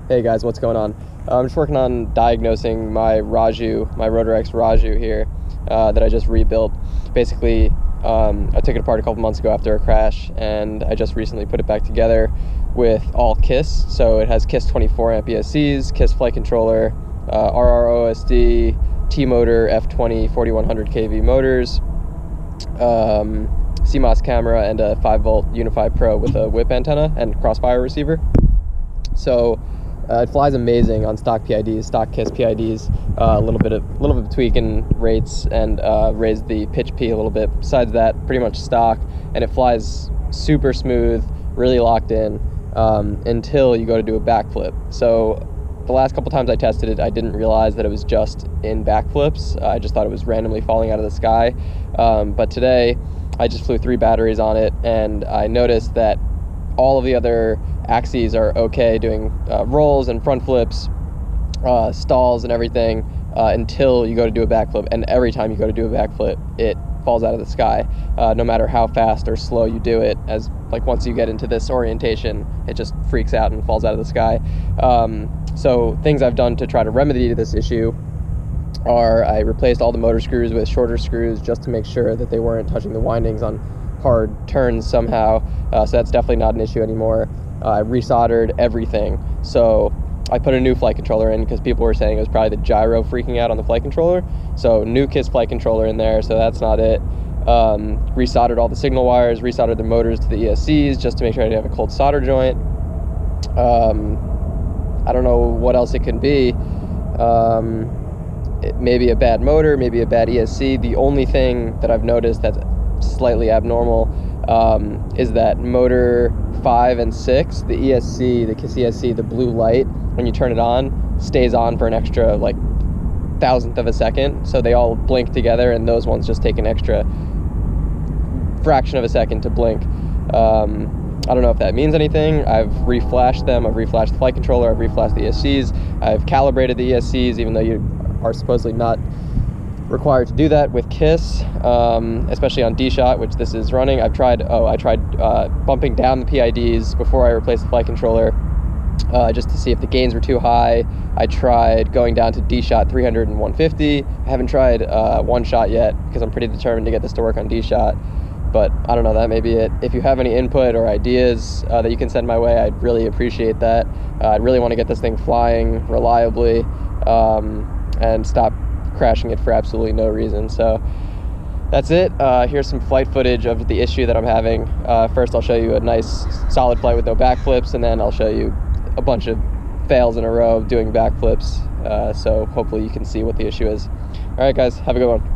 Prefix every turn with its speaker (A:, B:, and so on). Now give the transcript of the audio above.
A: Hey guys, what's going on? I'm just working on diagnosing my Raiju, my Rotor X Raiju here that I just rebuilt. Basically, I took it apart a couple months ago after a crash, and I just recently put it back together with all KISS. So it has KISS 24 amp ESCs, KISS flight controller, RROSD, T-motor, F20 4100 kV motors, CMOS camera, and a 5-volt Unify Pro with a whip antenna and crossfire receiver. So it flies amazing on stock PIDs, stock KISS PIDs. A little bit of tweaking rates and raised the pitch P a little bit. Besides that, pretty much stock, and it flies super smooth, really locked in until you go to do a backflip. So the last couple times I tested it, I didn't realize that it was just in backflips. I just thought it was randomly falling out of the sky. But today, I just flew 3 batteries on it, and I noticed that all of the other axes are okay doing rolls and front flips, stalls and everything until you go to do a backflip. And every time you go to do a backflip, it falls out of the sky, no matter how fast or slow you do it. As like once you get into this orientation, it just freaks out and falls out of the sky. So things I've done to try to remedy this issue are I replaced all the motor screws with shorter screws just to make sure that they weren't touching the windings on hard turns somehow. So that's definitely not an issue anymore. I resoldered everything. So I put a new flight controller in because people were saying it was probably the gyro freaking out on the flight controller. So new KISS flight controller in there, so that's not it. Resoldered all the signal wires, resoldered the motors to the ESCs just to make sure I didn't have a cold solder joint. I don't know what else it can be. Maybe a bad motor, maybe a bad ESC. The only thing that I've noticed that's slightly abnormal is that motor 5 and 6, the ESC, the KISS ESC, the blue light, when you turn it on, stays on for an extra like 1,000th of a second. So they all blink together, and those ones just take an extra fraction of a second to blink. I don't know if that means anything. I've reflashed them. I've reflashed the flight controller. I've reflashed the ESCs. I've calibrated the ESCs, even though you are supposedly not required to do that with KISS, especially on D-Shot, which this is running. I tried bumping down the PIDs before I replaced the flight controller, just to see if the gains were too high. I tried going down to D-Shot 300 and 150. I haven't tried one shot yet because I'm pretty determined to get this to work on D-Shot. But I don't know, that may be it. If you have any input or ideas that you can send my way, I'd really appreciate that. I'd really want to get this thing flying reliably and stop crashing it for absolutely no reason. So that's it. Here's some flight footage of the issue that I'm having. First I'll show you a nice solid flight with no backflips, and then I'll show you a bunch of fails in a row doing backflips, so hopefully you can see what the issue is. Alright guys, have a good one.